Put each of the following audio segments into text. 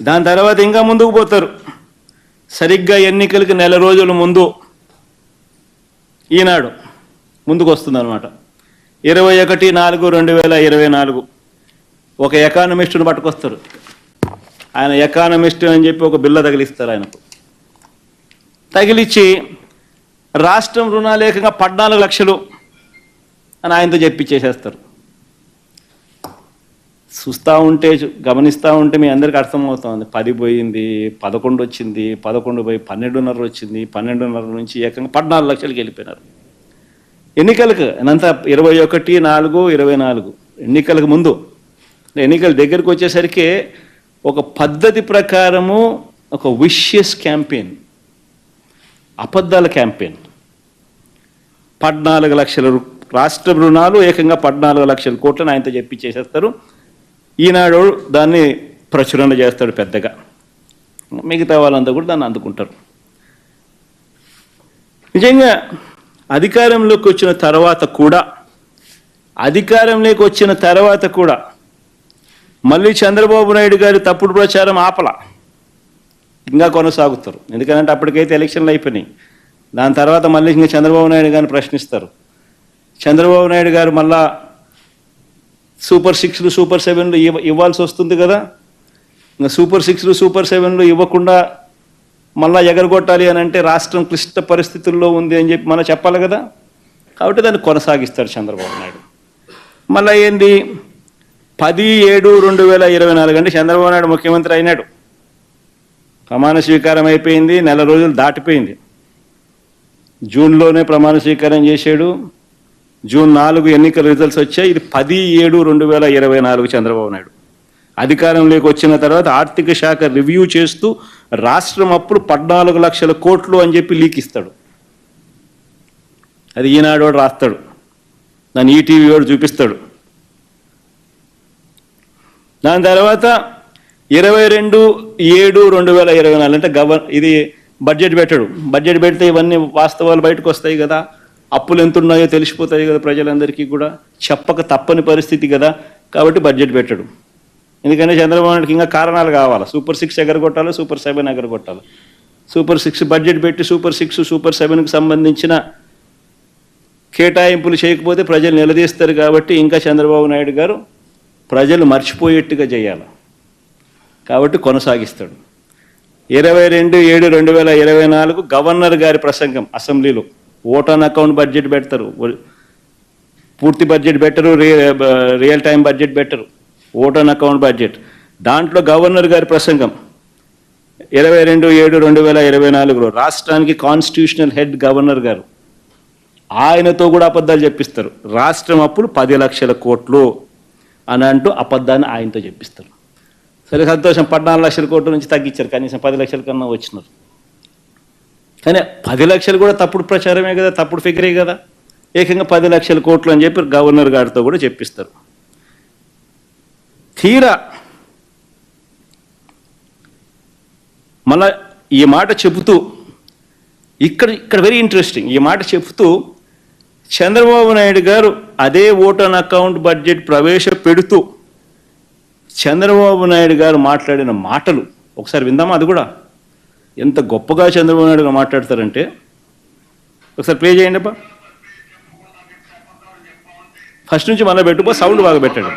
దాని తర్వాత ఇంకా ముందుకు పోతారు. సరిగ్గా ఎన్నికలకి నెల రోజుల ముందు ఈనాడు ముందుకు వస్తుందన్నమాట. 21/4/2024 ఒక ఎకానమిస్టును పట్టుకొస్తారు. ఆయన ఎకానమిస్ట్ అని చెప్పి ఒక బిల్ల తగిలిస్తారు. ఆయనకు తగిలిచ్చి రాష్ట్రం రుణాలు ఏకంగా 14 లక్షలు అని ఆయనతో చెప్పించేసేస్తారు. చూస్తూ ఉంటే గమనిస్తూ ఉంటే మీ అందరికీ అర్థమవుతుంది. 10 పోయింది, 11 వచ్చింది, 11 పోయి 12.5 వచ్చింది, 12.5 నుంచి ఏకంగా 14 లక్షలకి వెళ్ళిపోయినారు. ఎన్నికలకు అంతా 21/4/24 ఎన్నికలకు ముందు. ఎన్నికల దగ్గరికి వచ్చేసరికి ఒక పద్ధతి ప్రకారము ఒక విషియస్ క్యాంపెయిన్, అబద్ధాల క్యాంపెయిన్. 14 లక్షల రాష్ట్ర రుణాలు ఏకంగా 14 లక్షల కోట్లను ఆయనతో చెప్పించేసేస్తారు. ఈనాడు దాన్ని ప్రచురణ చేస్తాడు పెద్దగా. మిగతా వాళ్ళంతా కూడా దాన్ని అందుకుంటారు. నిజంగా అధికారంలోకి వచ్చిన తర్వాత కూడా మళ్ళీ చంద్రబాబు నాయుడు గారి తప్పుడు ప్రచారం ఆపల, ఇంకా కొనసాగుతారు. ఎందుకంటే అప్పటికైతే ఎలక్షన్లు అయిపోయినాయి. దాని తర్వాత మళ్ళీ ఇంకా చంద్రబాబు నాయుడు గారిని ప్రశ్నిస్తారు. చంద్రబాబు నాయుడు గారు మళ్ళా సూపర్ 6లు సూపర్ 7లు ఇవ్వాల్సి వస్తుంది కదా. ఇంకా సూపర్ 6లు సూపర్ 7లు ఇవ్వకుండా మళ్ళా ఎగరగొట్టాలి అని అంటే రాష్ట్రం క్లిష్ట పరిస్థితుల్లో ఉంది అని చెప్పి మనం చెప్పాలి కదా. కాబట్టి దాన్ని కొనసాగిస్తాడు చంద్రబాబు నాయుడు. మళ్ళీ ఏంది 10/7/2024 అంటే చంద్రబాబు నాయుడు ముఖ్యమంత్రి అయినాడు. ప్రమాణ స్వీకారం అయిపోయింది, నెల రోజులు దాటిపోయింది. జూన్లోనే ప్రమాణ స్వీకారం చేశాడు. జూన్ 4 ఎన్నికల రిజల్ట్స్ వచ్చాయి. ఇది 10/7/2024 చంద్రబాబు నాయుడు అధికారంలోకి వచ్చిన తర్వాత ఆర్థిక శాఖ రివ్యూ చేస్తూ రాష్ట్రం అప్పుడు 14 లక్షల కోట్లు అని చెప్పి లీక్ ఇస్తాడు. అది ఈనాడు వాడు రాస్తాడు, దాన్ని ఈటీవీ వాడు చూపిస్తాడు. దాని తర్వాత 22/7/2024 అంటే ఇది బడ్జెట్ పెట్టాడు. బడ్జెట్ పెడితే ఇవన్నీ వాస్తవాలు బయటకు వస్తాయి కదా. అప్పులు ఎంత ఉన్నాయో తెలిసిపోతాయి కదా ప్రజలందరికీ కూడా. చెప్పక తప్పని పరిస్థితి కదా. కాబట్టి బడ్జెట్ పెట్టాడు. ఎందుకంటే చంద్రబాబు నాయుడుకి ఇంకా కారణాలు కావాలి. సూపర్ 6 ఎగరగొట్టాలి, సూపర్ 7 ఎగరగొట్టాలి. సూపర్ 6 బడ్జెట్ పెట్టి సూపర్ 6 సూపర్ 7కి సంబంధించిన కేటాయింపులు చేయకపోతే ప్రజలు నిలదీస్తారు. కాబట్టి ఇంకా చంద్రబాబు నాయుడు గారు ప్రజలు మర్చిపోయేట్టుగా చేయాలి. కాబట్టి కొనసాగిస్తాడు. 22/7/2024 గవర్నర్ గారి ప్రసంగం అసెంబ్లీలో. ఓట్ ఆన్ అకౌంట్ బడ్జెట్ పెడతారు, పూర్తి బడ్జెట్ పెట్టరు, రియల్ టైం బడ్జెట్ పెట్టరు, ఓట్ ఆన్ అకౌంట్ బడ్జెట్. దాంట్లో గవర్నర్ గారి ప్రసంగం 22/7/2024 రాష్ట్రానికి కాన్స్టిట్యూషనల్ హెడ్ గవర్నర్ గారు. ఆయనతో కూడా అబద్ధాలు చెప్పిస్తారు. రాష్ట్రం అప్పుడు 10 లక్షల కోట్లు అని అంటూ అబద్ధాన్ని ఆయనతో చెప్పిస్తారు. సరే సంతోషం, 14 లక్షల కోట్ల నుంచి తగ్గించారు, కనీసం 10 లక్షల కన్నా వచ్చినారు. కానీ 10 లక్షలు కూడా తప్పుడు ప్రచారమే కదా, తప్పుడు ఫిగరే కదా. ఏకంగా 10 లక్షల కోట్లు అని చెప్పి గవర్నర్ గారితో కూడా చెప్పిస్తారు. తీరా మళ్ళా ఈ మాట చెబుతూ ఇక్కడ వెరీ ఇంట్రెస్టింగ్, ఈ మాట చెబుతూ చంద్రబాబు నాయుడు గారు అదే ఓట్ ఆన్ అకౌంట్ బడ్జెట్ ప్రవేశపెడుతూ చంద్రబాబు నాయుడు గారు మాట్లాడిన మాటలు ఒకసారి విందామా? అది కూడా ఎంత గొప్పగా చంద్రబాబు నాయుడు గారు మాట్లాడతారంటే ఒకసారి ప్లే చేయండి అబ్బా. ఫస్ట్ నుంచి మళ్ళీ పెట్టుకో, సౌండ్ బాగా పెట్టండి.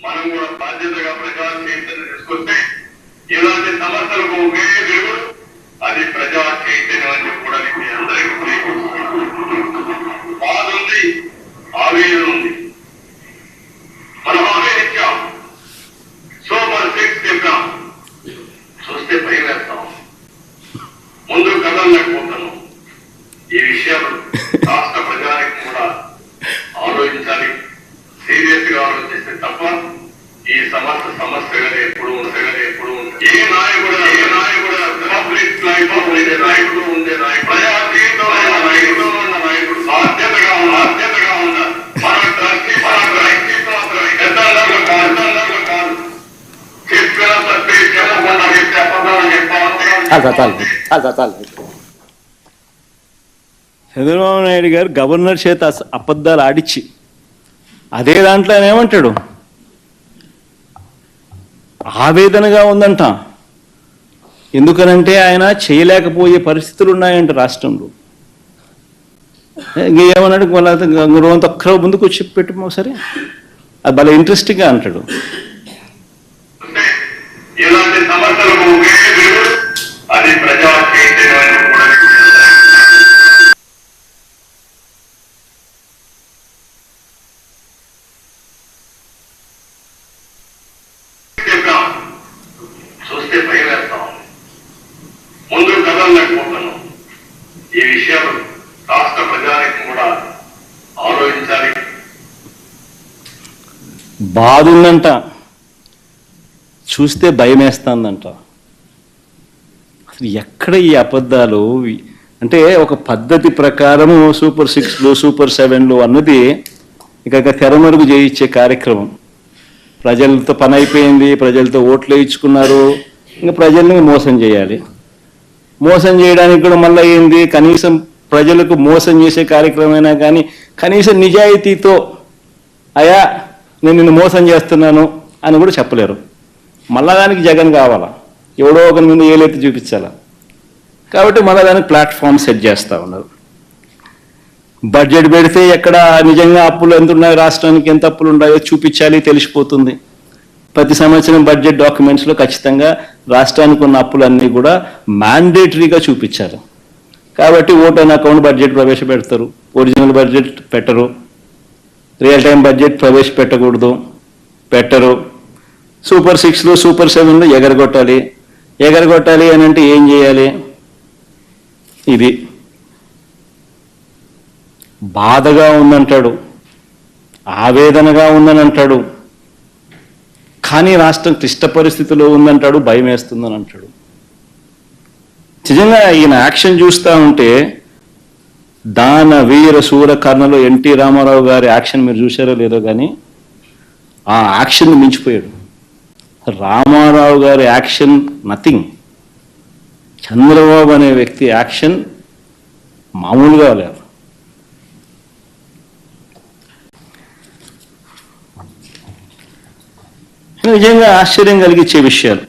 మనం కూడా బాధ్యతగా ప్రజా చైతన్యం తీసుకొస్తే ఇలాంటి సమస్యలకు ఒకే దేవుడు, అది ప్రజా చైతన్యం అని కూడా మీ అందరికీ బాధ ఉంది, ఆవేదన ఉంది. మనం ఆవేదించాం, సూపర్ 6 చెప్పాం, చూస్తే భయం వేస్తాం, ముందు కదలలేకపోతాను. ఈ విషయాలు రాష్ట్ర ప్రజానికి కూడా ఆలోచించాలి, సీరియస్ గా ఆలోచిస్తే తప్ప ఈ సమస్యగానే ఎప్పుడు ఉంటుంది. ఏ నాయకుడు పబ్లిక్ లైఫ్ ఉండే నాయకుడు ప్రజాతీయంలో నాయకుడు ఉన్న నాయకుడు బాధ్యతగా ఉన్నారు. మన ట్రస్టీ కాదు, చెప్పిన తప్పే చెప్పకుండా చెప్పాలని చెప్పాలంటే చంద్రబాబు నాయుడు గారు గవర్నర్ చేత అబద్ధాలు ఆడిచ్చి అదే దాంట్లో ఆయన ఏమంటాడు, ఆవేదనగా ఉందంట. ఎందుకనంటే ఆయన చేయలేకపోయే పరిస్థితులు ఉన్నాయంట రాష్ట్రంలో. ఏమన్నాడు, మళ్ళీ ఒక్కరో ముందుకు వచ్చి పెట్టు ఒకసారి, అది భలే ఇంట్రెస్టింగ్గా అంటాడు. ఇలాంటి సమస్యలకు అది ప్రజా చైతన్యాన్ని కూడా చూస్తే భయం వేస్తాం, ముందు కదలలేకపోతున్నాం. ఈ విషయాలు రాష్ట్ర ప్రజానికి కూడా ఆలోచించాలి. బాధుందంట, చూస్తే భయం వేస్తుందంట. అసలు ఎక్కడ ఈ అబద్ధాలు అంటే, ఒక పద్ధతి ప్రకారము సూపర్ 6లు సూపర్ 7లు అన్నది ఇక తెరమరుగు చేయించే కార్యక్రమం. ప్రజలతో పని అయిపోయింది, ప్రజలతో ఓట్లు వేయించుకున్నారు, ఇంకా ప్రజల్ని మోసం చేయాలి. మోసం చేయడానికి కూడా మళ్ళీ ఏంది, కనీసం ప్రజలకు మోసం చేసే కార్యక్రమమైనా కానీ కనీసం నిజాయితీతో అయా నేను నిన్ను మోసం చేస్తున్నాను అని కూడా చెప్పలేరు. మళ్ళా దానికి జగన్ కావాలా, ఎవడో ఒకరి ముందు ఏలైతే చూపించాలా. కాబట్టి మళ్ళీ దానికి ప్లాట్ఫామ్ సెట్ చేస్తూ ఉన్నారు. బడ్జెట్ పెడితే ఎక్కడ నిజంగా అప్పులు ఎంత ఉన్నాయో, రాష్ట్రానికి ఎంత అప్పులు ఉన్నాయో చూపించాలి, తెలిసిపోతుంది. ప్రతి సంవత్సరం బడ్జెట్ డాక్యుమెంట్స్లో ఖచ్చితంగా రాష్ట్రానికి ఉన్న అప్పులన్నీ కూడా మ్యాండేటరీగా చూపించారు. కాబట్టి ఓట్ ఆన్ అకౌంట్ బడ్జెట్ ప్రవేశపెడతారు, ఒరిజినల్ బడ్జెట్ పెట్టరు, రియల్ టైం బడ్జెట్ ప్రవేశపెట్టకూడదు, పెట్టరు. సూపర్ 6లు సూపర్ 7లు ఎగరగొట్టాలి అని అంటే ఏం చేయాలి? ఇది బాధగా ఉందంటాడు, ఆవేదనగా ఉందని అంటాడు, కానీ రాష్ట్రం క్లిష్ట పరిస్థితిలో ఉందంటాడు, భయం వేస్తుందని అంటాడు. నిజంగా ఈయన యాక్షన్ చూస్తూ ఉంటే దాన వీర శూర కర్ణలో ఎన్టీ రామారావు గారి యాక్షన్ మీరు చూసారో లేదో కానీ ఆ యాక్షన్ మించిపోయాడు. రామారావు గారి యాక్షన్ నథింగ్. చంద్రబాబు అనే వ్యక్తి యాక్షన్ మామూలుగా లేదు. నిజంగా ఆశ్చర్యం కలిగించే విషయాలు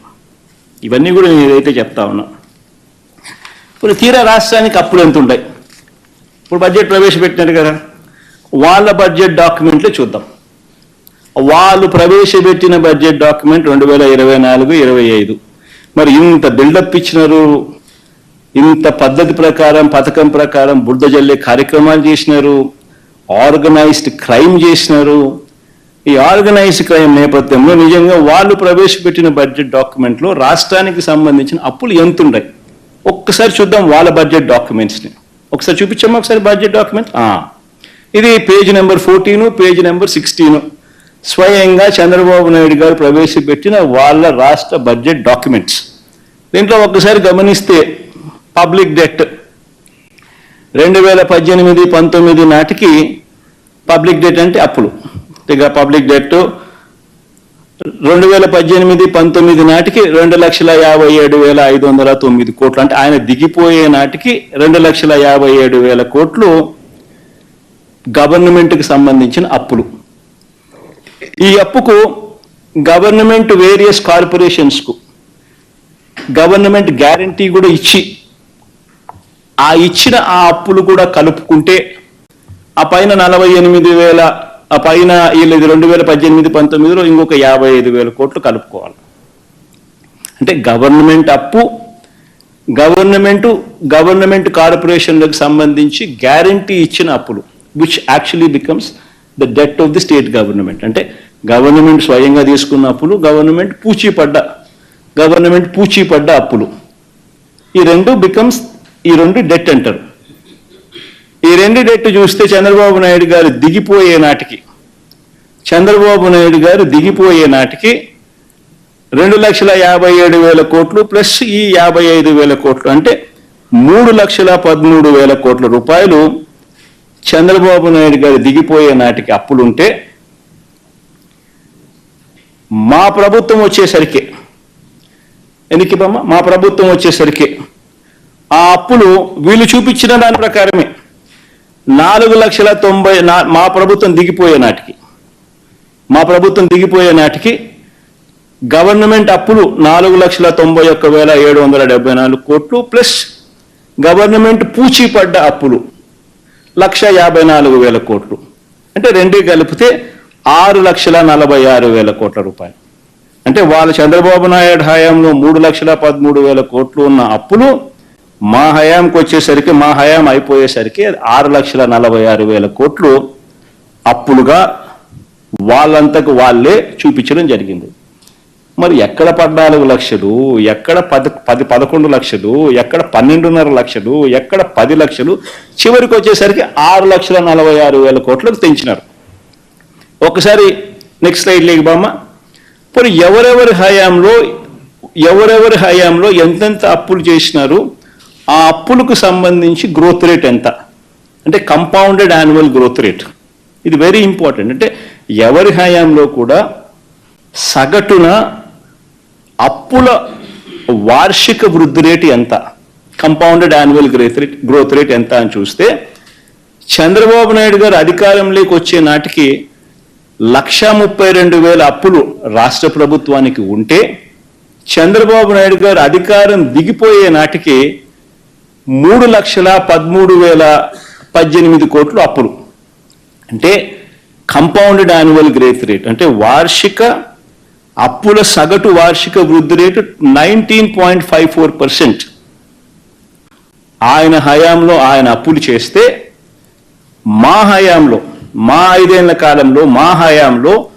ఇవన్నీ కూడా నేను ఏదైతే చెప్తా ఉన్నా. ఇప్పుడు తీరా రాష్ట్రానికి అప్పులు ఎంత ఉంటాయి? ఇప్పుడు బడ్జెట్ ప్రవేశపెట్టినారు కదా, వాళ్ళ బడ్జెట్ డాక్యుమెంట్లే చూద్దాం. వాళ్ళు ప్రవేశపెట్టిన బడ్జెట్ డాక్యుమెంట్ 2024-25. మరి ఇంత బిల్డప్ ఇచ్చినారు, ఇంత పద్ధతి ప్రకారం పథకం ప్రకారం బురద జల్లే కార్యక్రమాలు చేసినారు, ఆర్గనైజ్డ్ క్రైమ్ చేసినారు. ఈ ఆర్గనైజ్డ్ క్రైమ్ నేపథ్యంలో నిజంగా వాళ్ళు ప్రవేశపెట్టిన బడ్జెట్ డాక్యుమెంట్లో రాష్ట్రానికి సంబంధించిన అప్పులు ఎంత ఉన్నాయి ఒక్కసారి చూద్దాం. వాళ్ళ బడ్జెట్ డాక్యుమెంట్స్ని ఒకసారి చూపించాము. ఒకసారి బడ్జెట్ డాక్యుమెంట్ ఇది పేజ్ నెంబర్ 14, పేజ్ నెంబర్ 16 స్వయంగా చంద్రబాబు నాయుడు గారు ప్రవేశపెట్టిన వాళ్ళ రాష్ట్ర బడ్జెట్ డాక్యుమెంట్స్. దీంట్లో ఒక్కసారి గమనిస్తే పబ్లిక్ డెట్ 2018-19 నాటికి పబ్లిక్ డెట్ అంటే అప్పులు, ఇక పబ్లిక్ డెట్ 2018-19 నాటికి 2,57,509 కోట్లు. అంటే ఆయన దిగిపోయే నాటికి 2,57,000 కోట్లు గవర్నమెంట్కి సంబంధించిన అప్పులు. ఈ అప్పుకు గవర్నమెంట్ వేరియస్ కార్పొరేషన్స్కు గవర్నమెంట్ గ్యారంటీ కూడా ఇచ్చి ఇచ్చిన ఆ అప్పులు కూడా కలుపుకుంటే ఆ పైన 48,000, ఆ పైన వీళ్ళు 2018-19లో ఇంకొక 55,000 కోట్లు కలుపుకోవాలి. అంటే గవర్నమెంట్ అప్పు, గవర్నమెంట్ కార్పొరేషన్లకు సంబంధించి గ్యారంటీ ఇచ్చిన అప్పులు, which actually becomes the det of the state government. అంటే గవర్నమెంట్ స్వయంగా తీసుకున్న అప్పులు, గవర్నమెంట్ పూచీపడ్డ అప్పులు, ఈ రెండు డెట్ అంటారు. ఈ రెండు డెట్ చూస్తే చంద్రబాబు నాయుడు గారు దిగిపోయే నాటికి 2,57,000 కోట్లు ప్లస్ ఈ 55,000 కోట్లు, అంటే 3,13,000 కోట్ల రూపాయలు చంద్రబాబు నాయుడు గారు దిగిపోయే నాటికి అప్పులుంటే, మా ప్రభుత్వం వచ్చేసరికి ఆ అప్పులు వీళ్ళు చూపించిన దాని ప్రకారమే 4,90,000 మా ప్రభుత్వం దిగిపోయే నాటికి గవర్నమెంట్ అప్పులు 4,91,774 కోట్లు ప్లస్ గవర్నమెంట్ పూచీపడ్డ అప్పులు 1,54,000 కోట్లు. అంటే రెండు కలిపితే 6,46,000 కోట్ల రూపాయలు. అంటే వాళ్ళ చంద్రబాబు నాయుడు హయాంలో 3,13,000 కోట్లు ఉన్న అప్పులు మా హయాం అయిపోయేసరికి 6,46,000 కోట్లు అప్పులుగా వాళ్ళంతకు వాళ్ళే చూపించడం జరిగింది. మరి ఎక్కడ 14 లక్షలు, ఎక్కడ 11 లక్షలు, ఎక్కడ 12.5 లక్షలు, ఎక్కడ 10 లక్షలు, చివరికి వచ్చేసరికి 6,46,000 కోట్లకు తెంచినారు. ఒకసారి నెక్స్ట్ స్లైడ్ లేక బామ్మ. మరి ఎవరెవరి హయాంలో ఎంతెంత అప్పులు చేసినారు, ఆ అప్పులకు సంబంధించి గ్రోత్ రేట్ ఎంత అంటే కంపౌండెడ్ యాన్యువల్ గ్రోత్ రేట్. ఇది వెరీ ఇంపార్టెంట్. అంటే ఎవరి హయాంలో కూడా సగటున అప్పుల వార్షిక వృద్ధి రేటు ఎంత, కంపౌండెడ్ యాన్యువల్ గ్రోత్ రేట్ ఎంత అని చూస్తే చంద్రబాబు నాయుడు గారు అధికారంలోకి వచ్చే నాటికి 1,32,000 అప్పులు రాష్ట్ర ప్రభుత్వానికి ఉంటే చంద్రబాబు నాయుడు గారు అధికారం దిగిపోయే నాటికి 3,13,018 కోట్లు అప్పులు. అంటే కంపౌండెడ్ యాన్యువల్ గ్రోత్ రేట్ అంటే అప్పుల సగటు వార్షిక వృద్ధి రేటు 19.54%. ఆయన హయాంలో ఆయన అప్పులు చేస్తే మా 5 ఏళ్ల కాలంలో